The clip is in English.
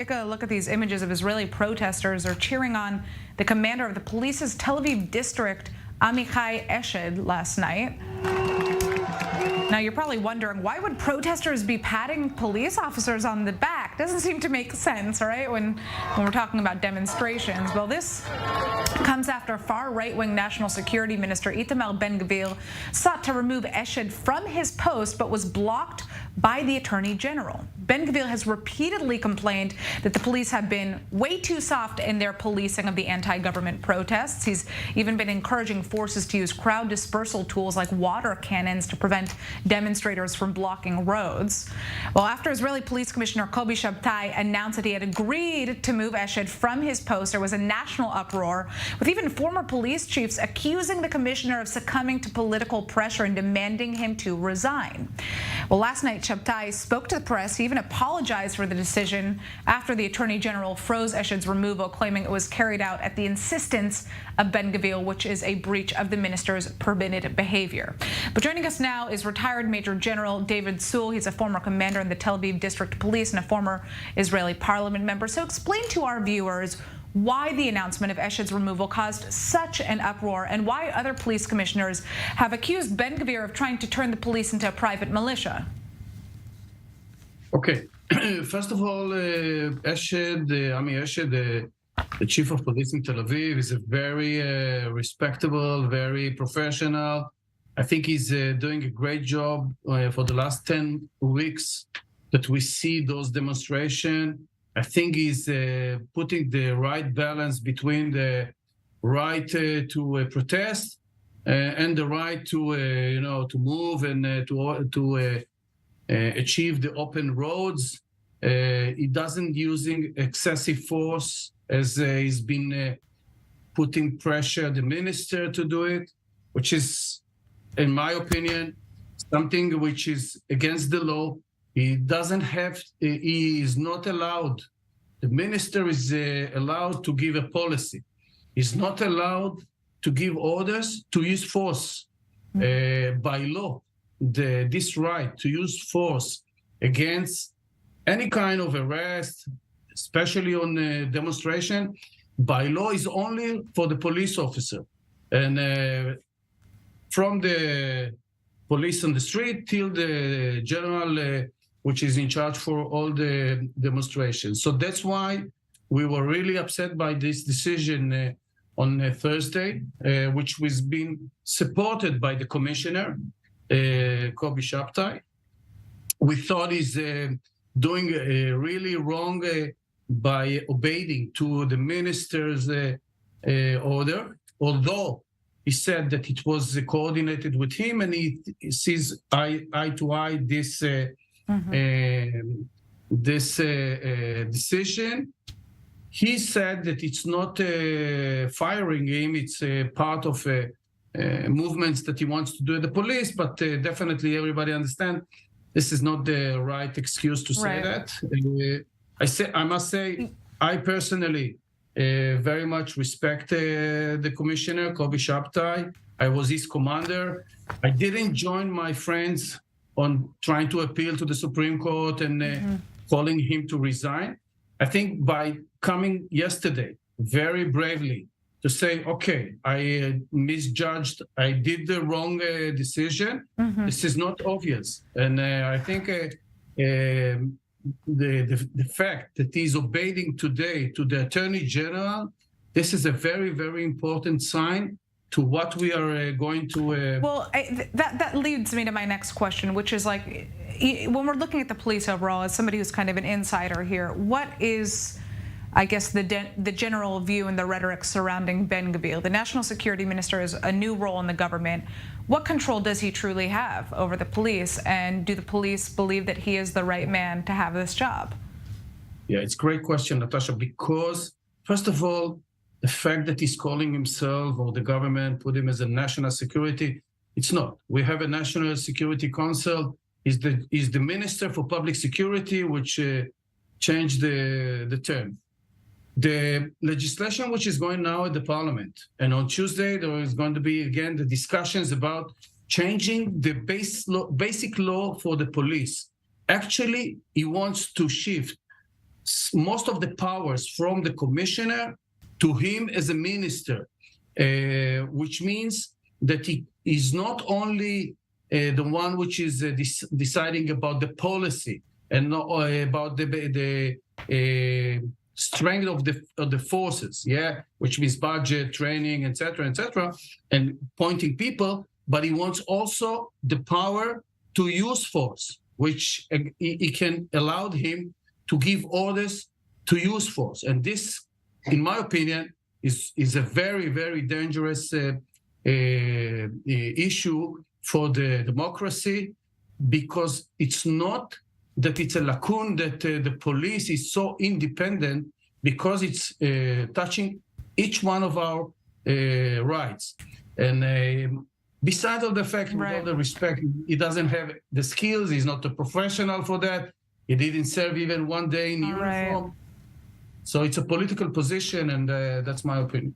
Take a look at these images of Israeli protesters are cheering on the commander of the police's Tel Aviv district, Amichai Eshed, last night. Now, you're probably wondering, why would protesters be patting police officers on the back? Doesn't seem to make sense, right, when we're talking about demonstrations. Well, this comes after far right-wing National Security Minister Itamar Ben-Gvir sought to remove Eshed from his post, but was blocked by the Attorney General. Ben-Gvir has repeatedly complained that the police have been way too soft in their policing of the anti-government protests. He's even been encouraging forces to use crowd dispersal tools like water cannons to prevent demonstrators from blocking roads. Well, after Israeli Police Commissioner Kobi Shabtai announced that he had agreed to move Eshed from his post, there was a national uproar, with even former police chiefs accusing the commissioner of succumbing to political pressure and demanding him to resign. Well, last night, Shabtai spoke to the press. He even apologized for the decision after the Attorney General froze Eshed's removal, claiming it was carried out at the insistence of Ben-Gvir, which is a breach of the minister's permitted behavior. But joining us now is retired Major General David Tsur. He's a former commander in the Tel Aviv District Police and a former Israeli parliament member. So explain to our viewers why the announcement of Eshed's removal caused such an uproar and why other police commissioners have accused Ben-Gvir of trying to turn the police into a private militia. Okay. First of all, Ami Eshed, the chief of police in Tel Aviv, is a very respectable, very professional. I think he's doing a great job for the last 10 weeks that we see those demonstrations. I think he's putting the right balance between the right to protest and the right to to move and to achieve the open roads. He doesn't using excessive force as he's been putting pressure the minister to do it, which is, in my opinion, something which is against the law. He doesn't have, he is not allowed. The minister is allowed to give a policy. He's not allowed to give orders to use force. By law, this right to use force against any kind of arrest, especially on a demonstration, by law is only for the police officer. And from the police on the street till the general which is in charge for all the demonstrations. So that's why we were really upset by this decision on Thursday, which was being supported by the commissioner, Kobi Shabtai. We thought he's doing really wrong by obeying to the minister's order, although he said that it was coordinated with him and he sees eye to eye this decision. He said that it's not firing him, it's part of movements that he wants to do at the police, but definitely everybody understands this is not the right excuse to say that. I must say, I personally very much respect the commissioner, Kobi Shabtai. I was his commander. I didn't join my friends on trying to appeal to the Supreme Court and calling him to resign. I think by coming yesterday very bravely to say, okay, I misjudged, I did the wrong decision, this is not obvious. And I think the fact that he's obeying today to the Attorney General, this is a very, very important sign to what we are going to... Well, that leads me to my next question, which is like, when we're looking at the police overall, as somebody who's kind of an insider here, what is, I guess, the general view and the rhetoric surrounding Ben-Gvir? The national security minister is a new role in the government. What control does he truly have over the police? And do the police believe that he is the right man to have this job? Yeah, it's a great question, Natasha, because first of all, the fact that he's calling himself or the government put him as a national security, it's not. We have a National Security Council. He's the Minister for Public Security, which changed the term. The legislation which is going now at the Parliament, and on Tuesday there is going to be again the discussions about changing the basic law for the police. Actually, he wants to shift most of the powers from the commissioner to him as a minister, which means that he is not only the one which is deciding about the policy and not, about the strength of the forces, which means budget, training, etc., and appointing people, but he wants also the power to use force, which he can allow him to give orders to use force. And this, in my opinion, is a very, very dangerous issue for the democracy, because it's not that it's a lacune that the police is so independent, because it's touching each one of our rights. And besides of the fact, with all the respect, he doesn't have the skills, he's not a professional for that, he didn't serve even one day in uniform. So it's a political position, and that's my opinion.